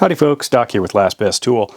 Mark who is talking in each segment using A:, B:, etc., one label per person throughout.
A: Howdy folks, Doc here with Last Best Tool.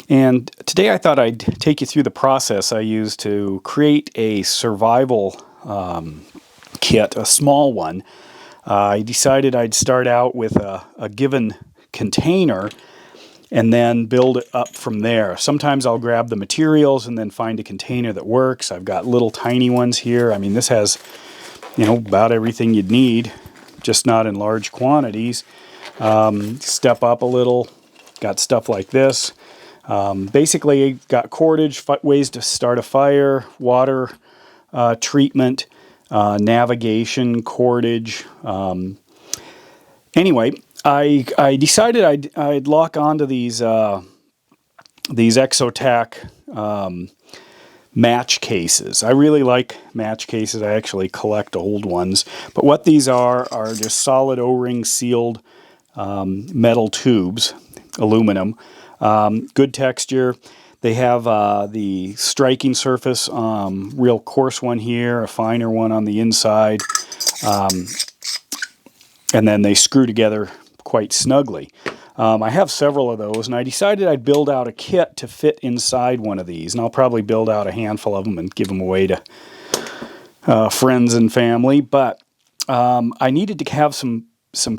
A: And today I thought I'd take you through the process I used to create a survival kit, a small one. I decided I'd start out with a given container and then build it up from there. Sometimes I'll grab the materials and then find a container that works. I've got little tiny ones here. I mean, this has, about everything you'd need, just not in large quantities. Step up a little, got stuff like this. Basically got cordage, ways to start a fire, water treatment, navigation, cordage. Anyway, I decided I'd lock onto these Exotac match cases. I really like match cases. I actually collect old ones. But what these are just solid O-ring sealed metal tubes, aluminum, good texture. They have the striking surface, real coarse one here, a finer one on the inside, and then they screw together quite snugly. I have several of those, and I decided I'd build out a kit to fit inside one of these, and I'll probably build out a handful of them and give them away to friends and family, but I needed to have some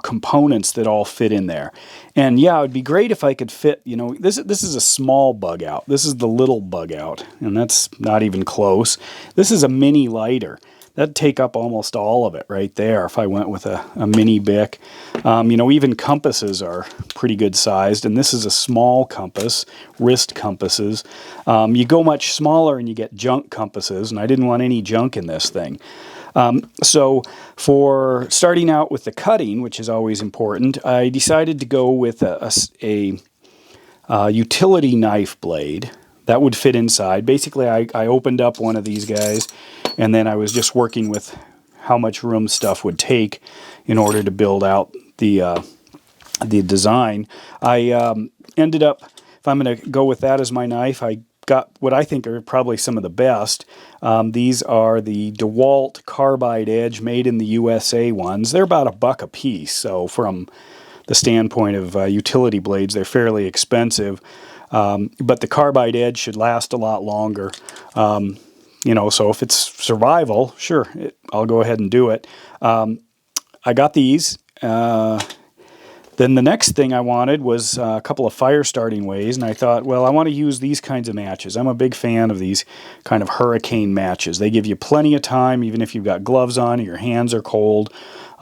A: components that all fit in there. And yeah, it would be great if I could fit, this is a small bug out. This is the little bug out, and that's not even close. This is a mini lighter. That'd take up almost all of it right there if I went with a mini Bic. Even compasses are pretty good sized, and this is a small compass, wrist compasses. You go much smaller and you get junk compasses, and I didn't want any junk in this thing. So for starting out with the cutting, which is always important, I decided to go with a utility knife blade that would fit inside. Basically, I opened up one of these guys, and then I was just working with how much room stuff would take in order to build out the design. I ended up, if I'm going to go with that as my knife, I got what I think are probably some of the best. These are the DeWalt Carbide Edge, made in the USA ones. They're about $1 a piece, so from the standpoint of utility blades, they're fairly expensive. But the Carbide Edge should last a lot longer. So if it's survival, sure, I'll go ahead and do it. I got these. Then the next thing I wanted was a couple of fire starting ways, and I thought, well, I want to use these kinds of matches. I'm a big fan of these kind of hurricane matches. They give you plenty of time, even if you've got gloves on and your hands are cold,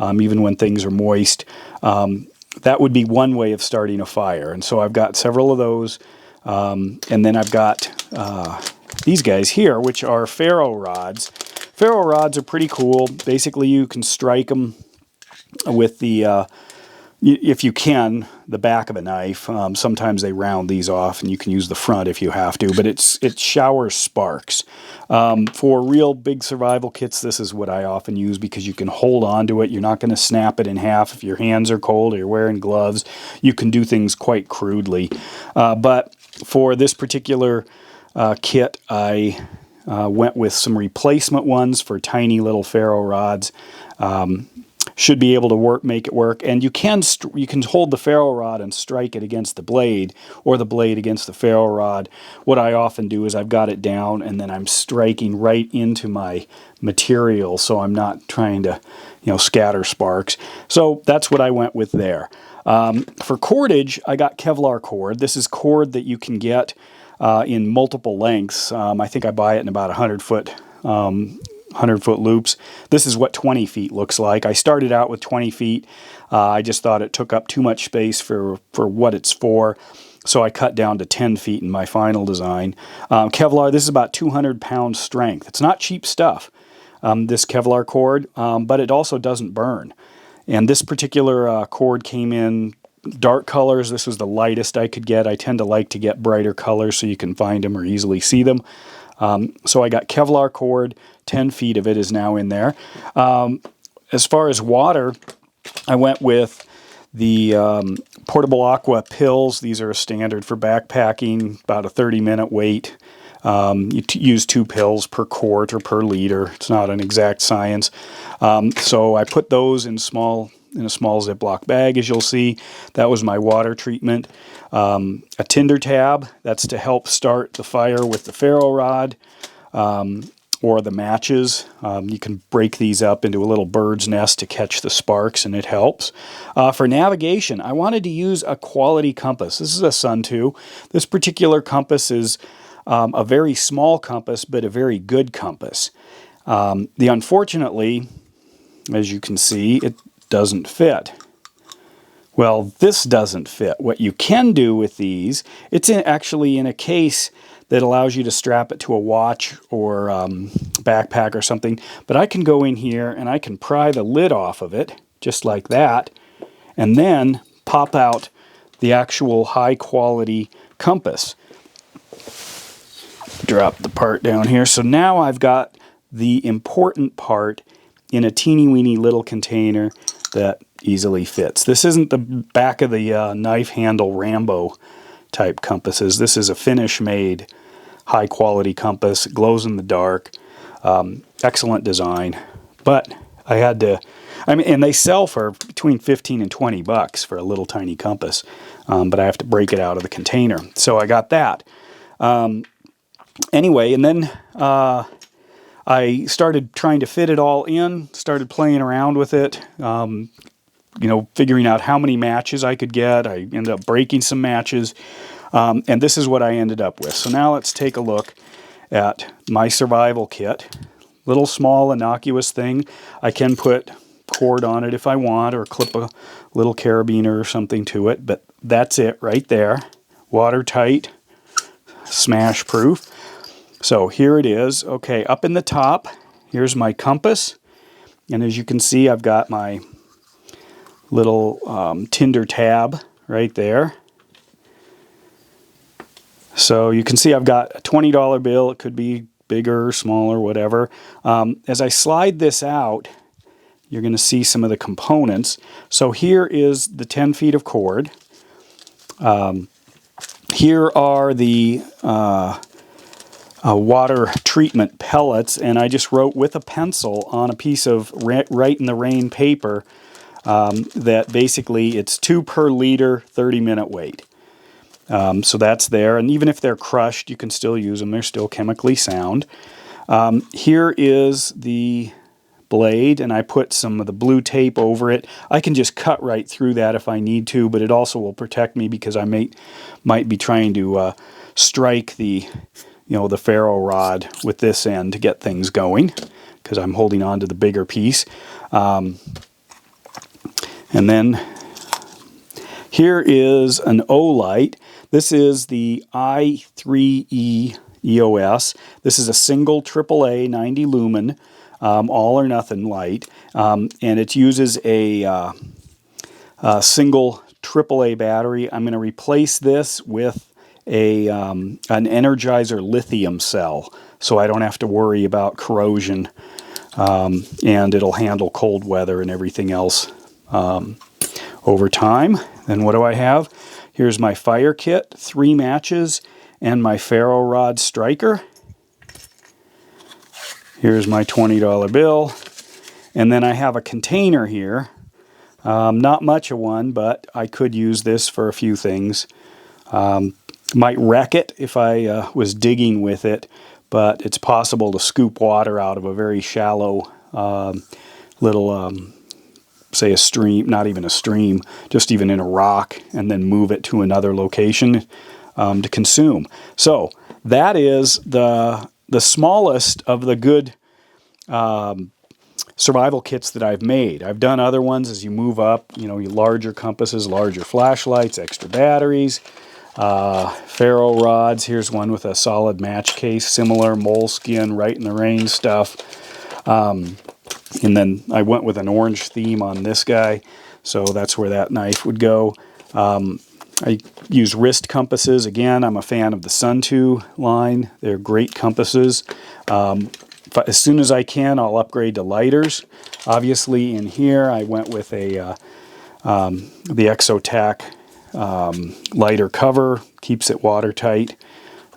A: even when things are moist. That would be one way of starting a fire, and so I've got several of those. And then I've got these guys here, which are Ferrorrods. Ferrorrods are pretty cool. Basically, you can strike them with the, if you can, the back of a knife. Sometimes they round these off, and you can use the front if you have to, but it showers sparks. For real big survival kits, this is what I often use because you can hold on to it. You're not going to snap it in half if your hands are cold or you're wearing gloves. You can do things quite crudely. But for this particular kit, I went with some replacement ones for tiny little ferro rods. Should be able to make it work, and you can hold the ferro rod and strike it against the blade, or the blade against the ferro rod. What I often do is I've got it down, and then I'm striking right into my material, so I'm not trying to, scatter sparks. So that's what I went with there. For cordage, I got Kevlar cord. This is cord that you can get in multiple lengths. I think I buy it in about 100-foot 100-foot loops. This is what 20 feet looks like. I started out with 20 feet. I just thought it took up too much space for what it's for, so I cut down to 10 feet in my final design. Kevlar, this is about 200 pounds strength. It's not cheap stuff, this Kevlar cord, but it also doesn't burn. And this particular cord came in dark colors. This was the lightest I could get. I tend to like to get brighter colors so you can find them or easily see them. So I got Kevlar cord, 10 feet of it is now in there. As far as water, I went with the Portable Aqua pills. These are a standard for backpacking, about a 30-minute wait. You use 2 pills per quart or per liter. It's not an exact science. So I put those in in a small Ziploc bag, as you'll see. That was my water treatment. A Tinder tab, that's to help start the fire with the Ferrorrod, or the matches. You can break these up into a little bird's nest to catch the sparks, and it helps. For navigation, I wanted to use a quality compass. This is a Suunto. This particular compass is a very small compass, but a very good compass. Unfortunately, as you can see, it doesn't fit. Well, this doesn't fit. What you can do with these, it's actually in a case that allows you to strap it to a watch or backpack or something. But I can go in here and I can pry the lid off of it, just like that, and then pop out the actual high quality compass. Drop the part down here. So now I've got the important part in a teeny weeny little container that easily fits. This isn't the back of the knife handle Rambo type compasses. This is a Finnish made high quality compass. It glows in the dark. Excellent design. But I had to, and they sell for between 15 and 20 bucks for a little tiny compass. But I have to break it out of the container. So I got that. Anyway, and then I started trying to fit it all in, started playing around with it, figuring out how many matches I could get. I ended up breaking some matches, and this is what I ended up with. So now let's take a look at my survival kit. Little small innocuous thing. I can put cord on it if I want, or clip a little carabiner or something to it, but that's it right there. Watertight, smash proof. So here it is. Okay, up in the top, here's my compass. And as you can see, I've got my little Tinder tab right there. So you can see I've got a $20 bill. It could be bigger, smaller, whatever. As I slide this out, you're going to see some of the components. So here is the 10 feet of cord. Here are the water treatment pellets, and I just wrote with a pencil on a piece of Write in the Rain paper that basically it's 2 per liter, 30-minute wait. So that's there, and even if they're crushed, you can still use them. They're still chemically sound. Here is the blade, and I put some of the blue tape over it. I can just cut right through that if I need to, but it also will protect me because I might be trying to strike the the Ferrorrod with this end to get things going, because I'm holding on to the bigger piece. And then here is an Olight. This is the i3E EOS. This is a single AAA 90 lumen, all or nothing light, and it uses a single AAA battery. I'm going to replace this with an Energizer lithium cell, so I don't have to worry about corrosion, and it'll handle cold weather and everything else over time. Then what do I have? Here's my fire kit, 3 matches, and my Ferrorrod striker. Here's my $20 bill, and then I have a container here. Not much of one, but I could use this for a few things. Might wreck it if I was digging with it, but it's possible to scoop water out of a very shallow little, say a stream, not even a stream, just even in a rock, and then move it to another location to consume. So that is the smallest of the good survival kits that I've made. I've done other ones as you move up, larger compasses, larger flashlights, extra batteries, Ferrorods. Here's one with a solid match case, similar moleskin, Write in the Rain stuff. And then I went with an orange theme on this guy, so that's where that knife would go. I use wrist compasses. Again, I'm a fan of the Suunto line. They're great compasses. As soon as I can, I'll upgrade to lighters. Obviously, in here, I went with the Exotac lighter cover. Keeps it watertight.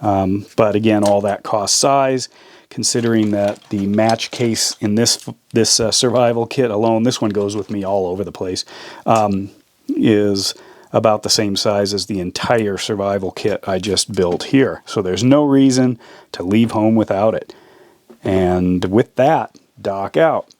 A: But again, all that costs size. considering that the match case in this survival kit alone, this one goes with me all over the place, is about the same size as the entire survival kit I just built here. So there's no reason to leave home without it. And with that, Doc out.